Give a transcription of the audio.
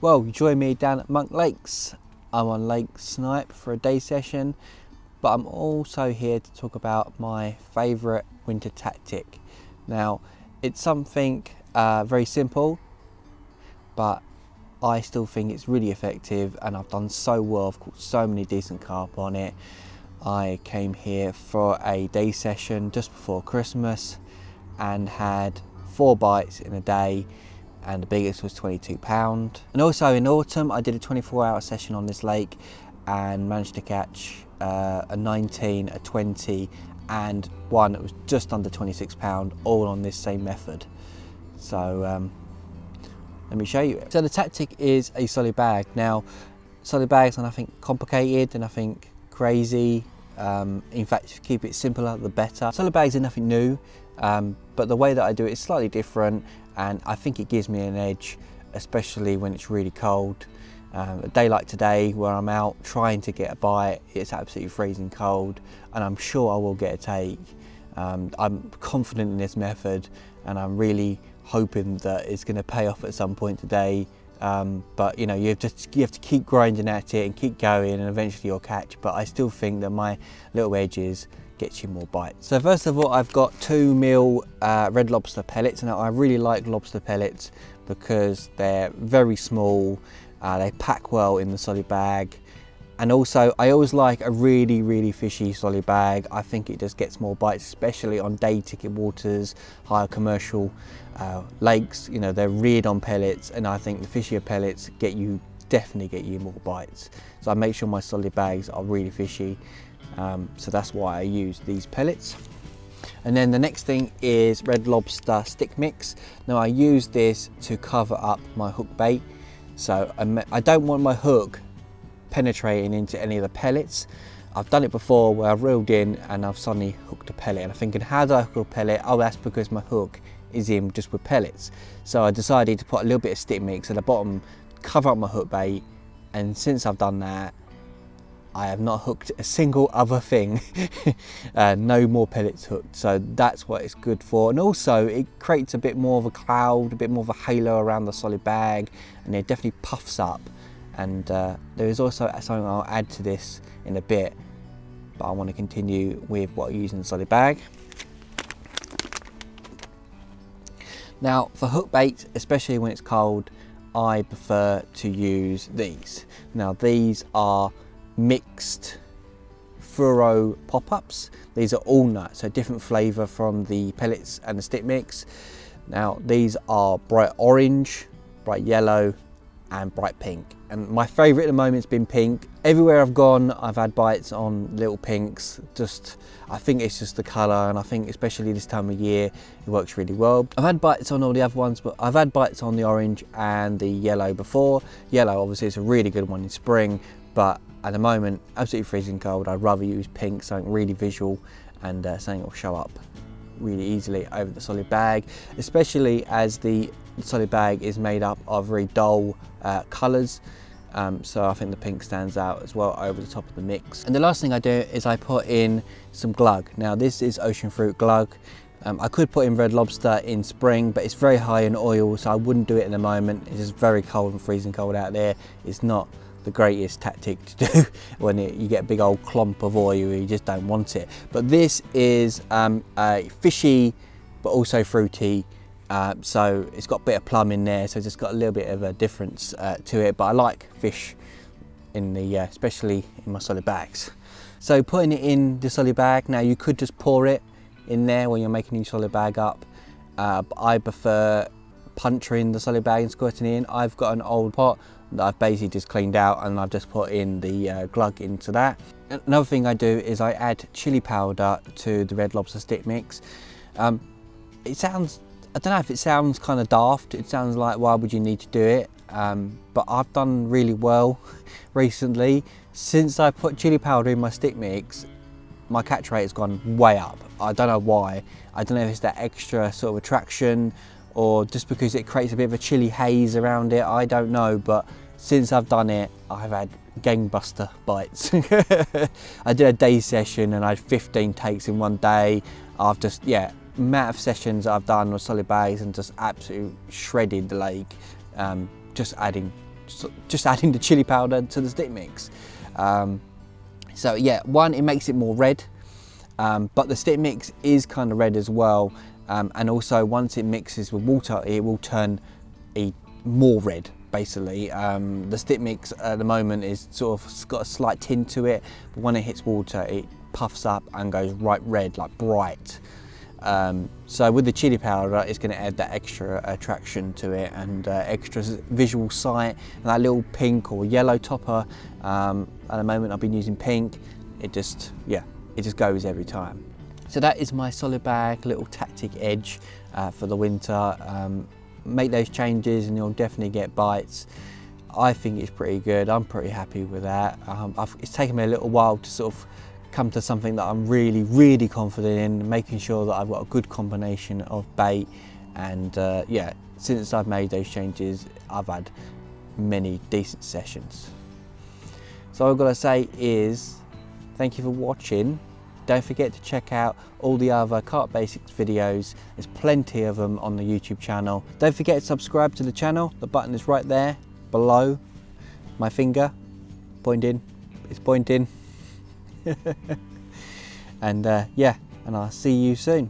Well, join me down at Monk Lakes. I'm on Lake Snipe for a day session, but I'm also here to talk about my favourite winter tactic. Now, it's something very simple, but I still think it's really effective, and I've done so well. I've caught so many decent carp on it. I came here for a day session just before Christmas and had 4 bites in a day, and the biggest was 22 pound. And also in autumn I did a 24-hour session on this lake and managed to catch a 19, a 20 and one that was just under 26 pound, all on this same method. So let me show you it. So the tactic is a solid bag. Now, solid bags are nothing complicated and nothing crazy. In fact, if you keep it simpler, the better. Solid bags are nothing new, but the way that I do it is slightly different, and I think it gives me an edge, especially when it's really cold. A day like today, where I'm out trying to get a bite, it's absolutely freezing cold, and I'm sure I will get a take. I'm confident in this method, and I'm really hoping that it's going to pay off at some point today. But you know, you have to keep grinding at it and keep going, and eventually you'll catch. But I still think that my little edges gets you more bites. So first of all, I've got 2 mil red lobster pellets. Now, I really like lobster pellets because they're very small, they pack well in the solid bag, and also I always like a really fishy solid bag. I think it just gets more bites, especially on day ticket waters, higher commercial lakes. You know, they're reared on pellets, and I think the fishier pellets definitely get you more bites. So I make sure my solid bags are really fishy, so that's why I use these pellets. And then the next thing is red lobster stick mix. Now, I use this to cover up my hook bait, so I don't want my hook penetrating into any of the pellets. I've done it before where I've reeled in and I've suddenly hooked a pellet, and I'm thinking, how do I hook a pellet? Oh, that's because my hook is in just with pellets. So I decided to put a little bit of stick mix at the bottom, cover up my hook bait, and since I've done that, I have not hooked a single other thing. No more pellets hooked, so that's what it's good for. And also it creates a bit more of a cloud, a bit more of a halo around the solid bag, and it definitely puffs up. And there is also something I'll add to this in a bit, but I want to continue with what I use in the solid bag. Now, for hook bait, especially when it's cold, I prefer to use these. Now, these are mixed fluoro pop-ups. These are all nuts, so different flavour from the pellets and the stick mix. Now, these are bright orange, bright yellow and bright pink, and my favourite at the moment has been pink. Everywhere I've gone, I've had bites on little pinks. I think it's just the colour, and I think especially this time of year it works really well. I've had bites on all the other ones, but I've had bites on the orange and the yellow before. Yellow obviously is a really good one in spring, but at the moment, absolutely freezing cold, I'd rather use pink, something really visual and something that will show up really easily over the solid bag, especially as the solid bag is made up of very dull colours. So I think the pink stands out as well over the top of the mix. And the last thing I do is I put in some glug. Now, this is ocean fruit glug. I could put in red lobster in spring, but it's very high in oil, so I wouldn't do it in the moment. It's just very cold and freezing cold out there. It's not the greatest tactic to do when you get a big old clump of oil, you just don't want it. But this is a fishy but also fruity, so it's got a bit of plum in there, so it's just got a little bit of a difference to it. But I like fish in the especially in my solid bags. So putting it in the solid bag, now you could just pour it in there when you're making your solid bag up, but I prefer puncturing the solid bag and squirting it in. I've got an old pot that I've basically just cleaned out, and I've just put in the glug into that. Another thing I do is I add chili powder to the red lobster stick mix. It sounds, I don't know if it sounds kind of daft. It sounds like, why would you need to do it? But I've done really well recently. Since I put chili powder in my stick mix, my catch rate has gone way up. I don't know why. I don't know if it's that extra sort of attraction, or just because it creates a bit of a chili haze around it, I don't know, but since I've done it, I've had gangbuster bites. I did a day session and I had 15 takes in one day. I've just, amount of sessions that I've done with solid bags and just absolutely shredded the lake, just adding just adding the chili powder to the stick mix. So yeah, one, it makes it more red, but the stick mix is kind of red as well, and also once it mixes with water, it will turn more red basically. The stick mix at the moment is sort of got a slight tint to it, but when it hits water, it puffs up and goes right red, like bright. So with the chili powder, it's going to add that extra attraction to it and extra visual sight, and that little pink or yellow topper. At the moment I've been using pink. It just goes every time. So that is my solid bag little tactic edge for the winter. Make those changes and you'll definitely get bites. I think it's pretty good. I'm pretty happy with that. It's taken me a little while to sort of come to something that I'm really confident in, making sure that I've got a good combination of bait, and yeah, since I've made those changes, I've had many decent sessions. So all I've got to say is thank you for watching. Don't forget to check out all the other Carp Basics videos. There's plenty of them on the YouTube channel. Don't forget to subscribe to the channel. The button is right there below my finger. Pointing. It's pointing. And yeah, and I'll see you soon.